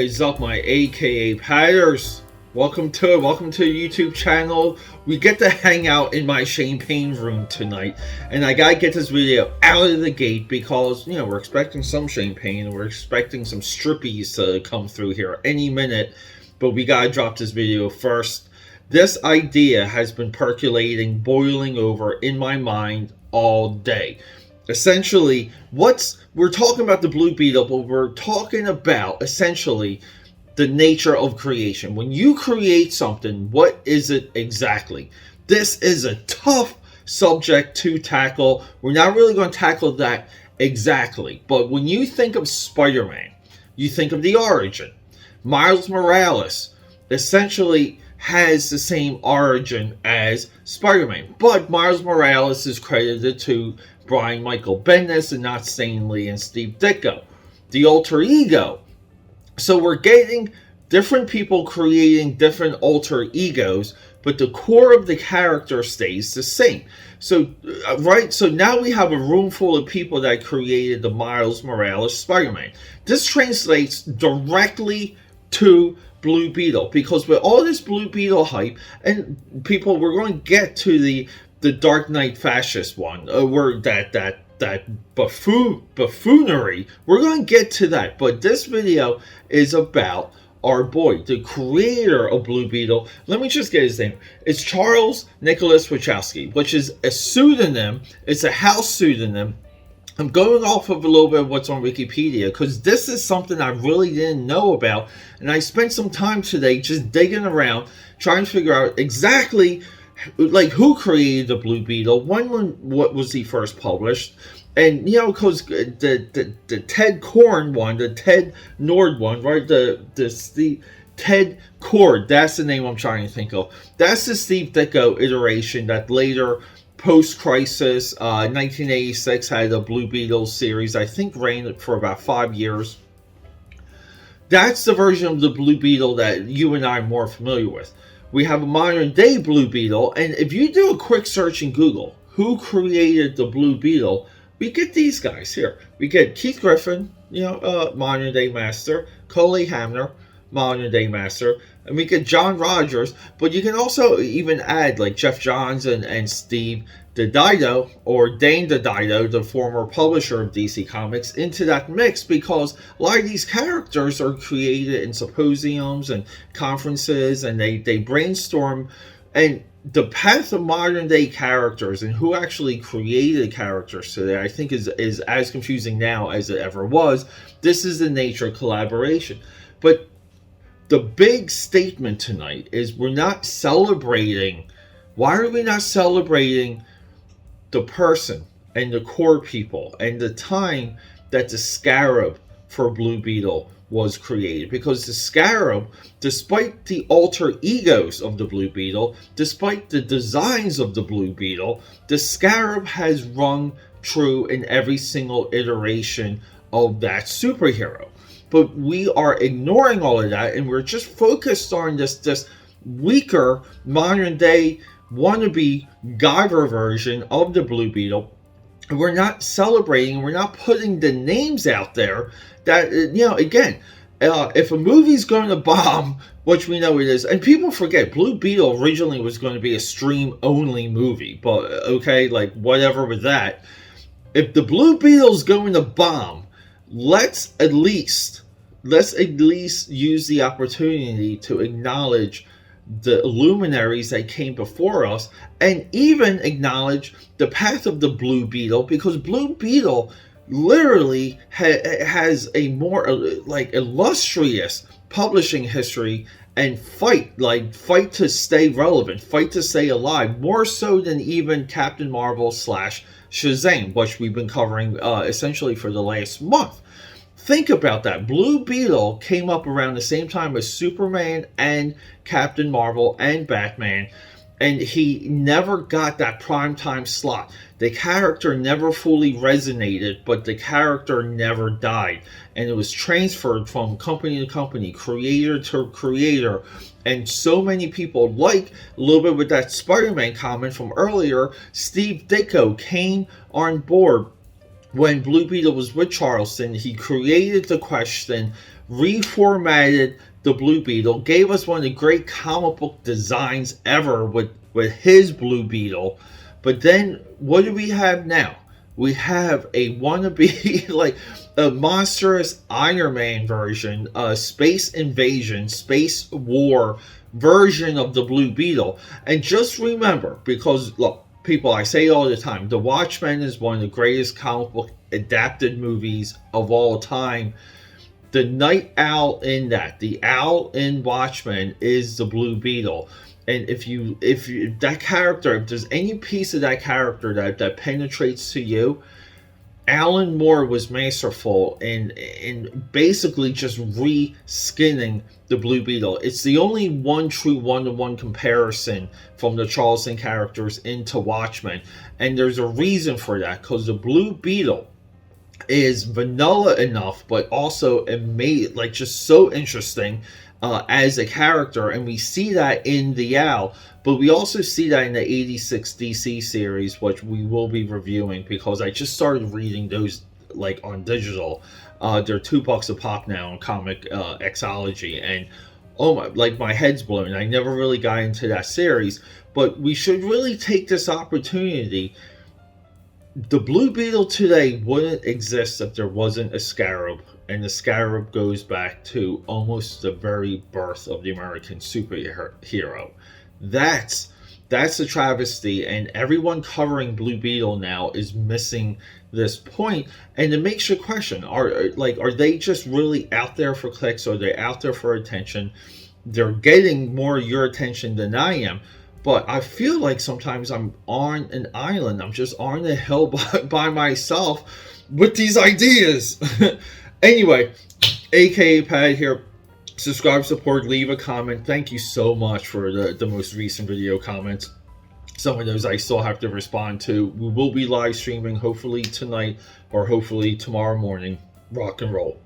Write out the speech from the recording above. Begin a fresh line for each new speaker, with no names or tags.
is up, my AKA Padders? Welcome to the YouTube channel. We get to hang out in my champagne room tonight, and I gotta get this video out of the gate because we're expecting some champagne and we're expecting some strippies to come through here any minute. But we gotta drop this video first. This idea has been percolating, boiling over in my mind all day. Essentially, we're talking about the Blue Beetle, but we're talking about essentially the nature of creation. When you create something, what is it exactly? This is a tough subject to tackle. We're not really going to tackle that exactly. But when you think of Spider-Man, you think of the origin. Miles Morales essentially has the same origin as Spider-Man, but Miles Morales is credited to Brian Michael Bendis and not Stan Lee and Steve Ditko, the alter ego. So we're getting different people creating different alter egos, but the core of the character stays the same. So now we have a room full of people that created the Miles Morales Spider-Man. This translates directly to Blue Beetle, because with all this Blue Beetle hype, and people, we're going to get to the Dark Knight fascist one, where that buffoonery, we're going to get to that. But this video is about our boy, the creator of Blue Beetle. Let me just get his name. It's Charles Nicholas Wachowski, which is a pseudonym. It's a house pseudonym. I'm going off of a little bit of what's on Wikipedia, because this is something I really didn't know about, and I spent some time today just digging around, trying to figure out exactly who created the Blue Beetle, what was he first published, and because the Ted Korn one, the Ted Nord one, right? The Ted Cord, that's the name I'm trying to think of. That's the Steve Ditko iteration that later, post-crisis, 1986, had a Blue Beetle series. I think ran for about 5 years. That's the version of the Blue Beetle that you and I are more familiar with. We have a modern-day Blue Beetle, and if you do a quick search in Google, who created the Blue Beetle, we get these guys here. We get Keith Giffen, modern-day master, Coley Hamner, modern-day master, and we get John Rogers, but you can also even add like Jeff Johns and Steve DiDio, or Dane DiDio, the former publisher of DC Comics, into that mix, because a lot of these characters are created in symposiums and conferences, and they brainstorm, and the path of modern day characters and who actually created characters today, I think is as confusing now as it ever was. This is the nature of collaboration. But the big statement tonight is we're not celebrating. Why are we not celebrating the person and the core people and the time that the Scarab for Blue Beetle was created? Because the Scarab, despite the alter egos of the Blue Beetle, despite the designs of the Blue Beetle, the Scarab has rung true in every single iteration of that superhero. But we are ignoring all of that, and we're just focused on this weaker, modern-day, wannabe Guyver version of the Blue Beetle. And we're not celebrating, we're not putting the names out there that, again, if a movie's going to bomb, which we know it is, and people forget, Blue Beetle originally was going to be a stream-only movie, but, okay, whatever with that. If the Blue Beetle's going to bomb, let's at least use the opportunity to acknowledge the luminaries that came before us, and even acknowledge the path of the Blue Beetle, because Blue Beetle literally has a more illustrious publishing history and fight to stay relevant, fight to stay alive, more so than even Captain Marvel / Shazam, which we've been covering essentially for the last month. Think about that. Blue Beetle came up around the same time as Superman and Captain Marvel and Batman, and he never got that primetime slot. The character never fully resonated, but the character never died, and it was transferred from company to company, creator to creator, and so many people, like a little bit with that Spider-Man comment from earlier, Steve Ditko came on board when Blue Beetle was with Charleston. He created the question, reformatted the Blue Beetle, gave us one of the great comic book designs ever with his Blue Beetle. But then what do we have now? We have a wannabe like a monstrous Iron Man version, a space invasion, space war version of the Blue Beetle. And just remember, because look, people, I say all the time, The Watchmen is one of the greatest comic book adapted movies of all time. The night owl in that, the owl in Watchmen, is the Blue Beetle. And if that character, if there's any piece of that character that penetrates to you, Alan Moore was masterful in basically just re-skinning the Blue Beetle. It's the only one true one-to-one comparison from the Charleston characters into Watchmen, and there's a reason for that, because the Blue Beetle is vanilla enough, but also like just so interesting as a character, and we see that in the Owl, but we also see that in the 86 DC series, which we will be reviewing because I just started reading those like on digital. They're $2 a pop now on Comic Xology, and oh my, like my head's blown. I never really got into that series, but we should really take this opportunity. The Blue Beetle today wouldn't exist if there wasn't a Scarab, and the Scarab goes back to almost the very birth of the American superhero. That's a travesty, and everyone covering Blue Beetle now is missing this point, and it makes you question: are they just really out there for clicks? Are they out there for attention? They're getting more your attention than I am. But I feel like sometimes I'm on an island. I'm just on a hill by myself with these ideas. Anyway, AKAPAD here. Subscribe, support, leave a comment. Thank you so much for the most recent video comments. Some of those I still have to respond to. We will be live streaming hopefully tonight or hopefully tomorrow morning. Rock and roll.